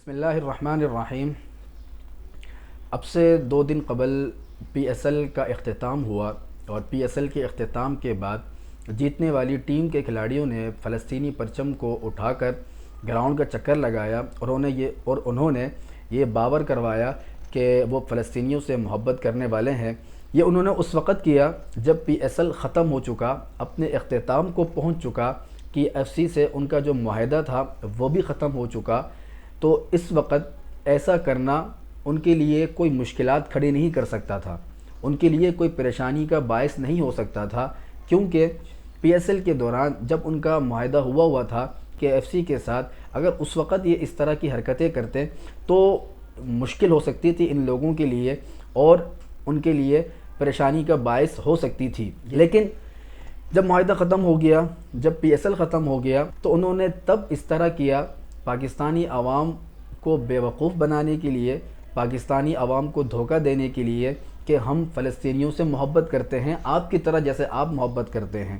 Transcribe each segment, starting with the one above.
بسم اللہ الرحمن الرحیم۔ اب سے 2 دن قبل پی ایس ایل کا اختتام ہوا اور پی ایس ایل کے اختتام کے بعد جیتنے والی ٹیم کے کھلاڑیوں نے فلسطینی پرچم کو اٹھا کر گراؤنڈ کا چکر لگایا اور انہوں نے یہ باور کروایا کہ وہ فلسطینیوں سے محبت کرنے والے ہیں۔ یہ انہوں نے اس وقت کیا جب پی ایس ایل ختم ہو چکا، اپنے اختتام کو پہنچ چکا، کہ ایف سی سے ان کا جو معاہدہ تھا وہ بھی ختم ہو چکا۔ تو اس وقت ایسا کرنا ان کے لیے کوئی مشکلات کھڑی نہیں کر سکتا تھا، ان کے لیے کوئی پریشانی کا باعث نہیں ہو سکتا تھا، کیونکہ پی ایس ایل کے دوران جب ان کا معاہدہ ہوا تھا کہ ایف سی کے ساتھ، اگر اس وقت یہ اس طرح کی حرکتیں کرتے تو مشکل ہو سکتی تھی ان لوگوں کے لیے اور ان کے لیے پریشانی کا باعث ہو سکتی تھی۔ لیکن جب معاہدہ ختم ہو گیا، جب پی ایس ایل ختم ہو گیا، تو انہوں نے تب اس طرح کیا پاکستانی عوام کو بیوقوف بنانے کے لیے، پاکستانی عوام کو دھوکہ دینے کے لیے کہ ہم فلسطینیوں سے محبت کرتے ہیں آپ کی طرح جیسے آپ محبت کرتے ہیں۔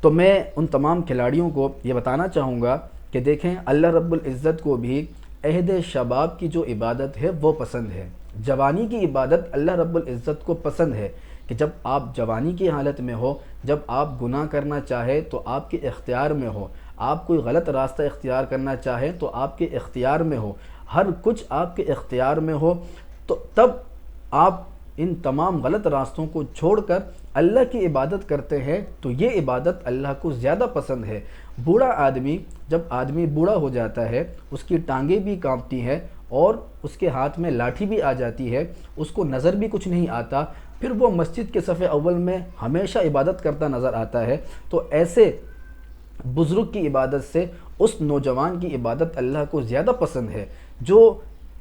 تو میں ان تمام کھلاڑیوں کو یہ بتانا چاہوں گا کہ دیکھیں، اللہ رب العزت کو بھی عہد شباب کی جو عبادت ہے وہ پسند ہے، جوانی کی عبادت اللہ رب العزت کو پسند ہے، کہ جب آپ جوانی کی حالت میں ہو، جب آپ گناہ کرنا چاہے تو آپ کے اختیار میں ہو، آپ کوئی غلط راستہ اختیار کرنا چاہیں تو آپ کے اختیار میں ہو، ہر کچھ آپ کے اختیار میں ہو، تو تب آپ ان تمام غلط راستوں کو چھوڑ کر اللہ کی عبادت کرتے ہیں تو یہ عبادت اللہ کو زیادہ پسند ہے۔ بوڑھا آدمی، جب آدمی بوڑھا ہو جاتا ہے، اس کی ٹانگیں بھی کانپتی ہیں اور اس کے ہاتھ میں لاٹھی بھی آ جاتی ہے، اس کو نظر بھی کچھ نہیں آتا، پھر وہ مسجد کے صف اول میں ہمیشہ عبادت کرتا نظر آتا ہے، تو ایسے بزرگ کی عبادت سے اس نوجوان کی عبادت اللہ کو زیادہ پسند ہے جو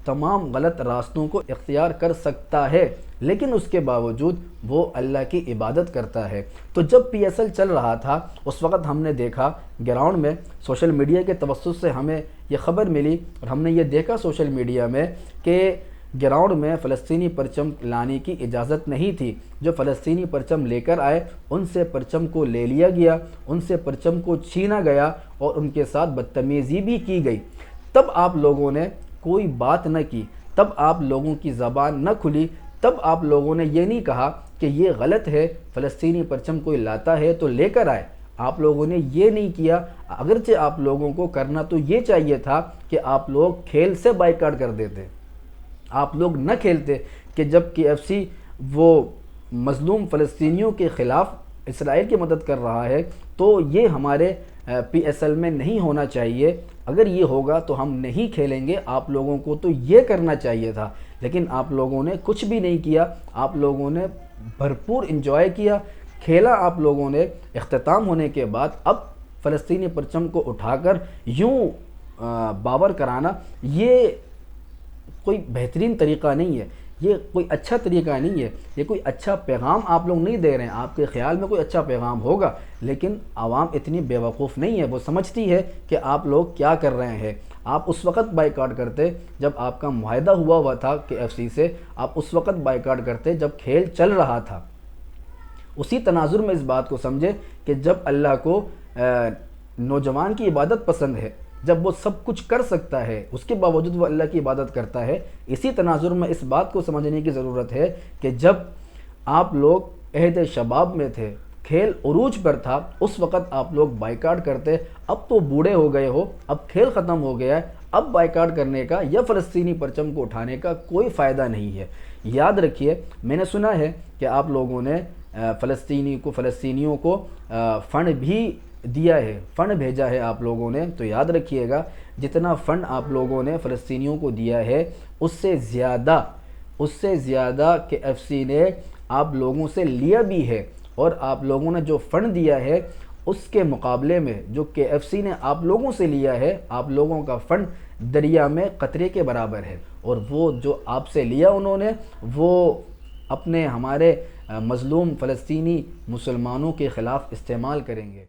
تمام غلط راستوں کو اختیار کر سکتا ہے لیکن اس کے باوجود وہ اللہ کی عبادت کرتا ہے۔ تو جب پی ایس ایل چل رہا تھا اس وقت ہم نے دیکھا گراؤنڈ میں، سوشل میڈیا کے توسط سے ہمیں یہ خبر ملی اور ہم نے یہ دیکھا سوشل میڈیا میں کہ گراؤنڈ میں فلسطینی پرچم لانے کی اجازت نہیں تھی۔ جو فلسطینی پرچم لے کر آئے ان سے پرچم کو لے لیا گیا، ان سے پرچم کو چھینا گیا اور ان کے ساتھ بدتمیزی بھی کی گئی۔ تب آپ لوگوں نے کوئی بات نہ کی، تب آپ لوگوں کی زبان نہ کھلی، تب آپ لوگوں نے یہ نہیں کہا کہ یہ غلط ہے، فلسطینی پرچم کوئی لاتا ہے تو لے کر آئے۔ آپ لوگوں نے یہ نہیں کیا، اگرچہ آپ لوگوں کو کرنا تو یہ چاہیے تھا کہ آپ لوگ کھیل سے بائیکاٹ کر دیتے، آپ لوگ نہ کھیلتے، کہ جب کہ ایف سی وہ مظلوم فلسطینیوں کے خلاف اسرائیل کی مدد کر رہا ہے تو یہ ہمارے پی ایس ایل میں نہیں ہونا چاہیے، اگر یہ ہوگا تو ہم نہیں کھیلیں گے۔ آپ لوگوں کو تو یہ کرنا چاہیے تھا، لیکن آپ لوگوں نے کچھ بھی نہیں کیا، آپ لوگوں نے بھرپور انجوائے کیا، کھیلا آپ لوگوں نے۔ اختتام ہونے کے بعد اب فلسطینی پرچم کو اٹھا کر یوں باور کرانا یہ کوئی بہترین طریقہ نہیں ہے، یہ کوئی اچھا طریقہ نہیں ہے، یہ کوئی اچھا پیغام آپ لوگ نہیں دے رہے ہیں۔ آپ کے خیال میں کوئی اچھا پیغام ہوگا لیکن عوام اتنی بیوقوف نہیں ہے، وہ سمجھتی ہے کہ آپ لوگ کیا کر رہے ہیں۔ آپ اس وقت بائیکاٹ کرتے جب آپ کا معاہدہ ہوا تھا کہ ایف سی سے، آپ اس وقت بائیکاٹ کرتے جب کھیل چل رہا تھا۔ اسی تناظر میں اس بات کو سمجھے کہ جب اللہ کو نوجوان کی عبادت پسند ہے، جب وہ سب کچھ کر سکتا ہے اس کے باوجود وہ اللہ کی عبادت کرتا ہے، اسی تناظر میں اس بات کو سمجھنے کی ضرورت ہے کہ جب آپ لوگ عہد شباب میں تھے، کھیل عروج پر تھا، اس وقت آپ لوگ بائیکاٹ کرتے، اب تو بوڑھے ہو گئے ہو، اب کھیل ختم ہو گیا ہے، اب بائیکاٹ کرنے کا یا فلسطینی پرچم کو اٹھانے کا کوئی فائدہ نہیں ہے۔ یاد رکھیے، میں نے سنا ہے کہ آپ لوگوں نے فلسطینیوں کو فنڈ بھی دیا ہے، فنڈ بھیجا ہے آپ لوگوں نے، تو یاد رکھیے گا جتنا فنڈ آپ لوگوں نے فلسطینیوں کو دیا ہے اس سے زیادہ کہ ایف سی نے آپ لوگوں سے لیا بھی ہے، اور آپ لوگوں نے جو فنڈ دیا ہے اس کے مقابلے میں جو کہ ایف سی نے آپ لوگوں سے لیا ہے، آپ لوگوں کا فنڈ دریا میں قطرے کے برابر ہے، اور وہ جو آپ سے لیا انہوں نے وہ اپنے ہمارے مظلوم فلسطینی مسلمانوں کے خلاف استعمال کریں گے۔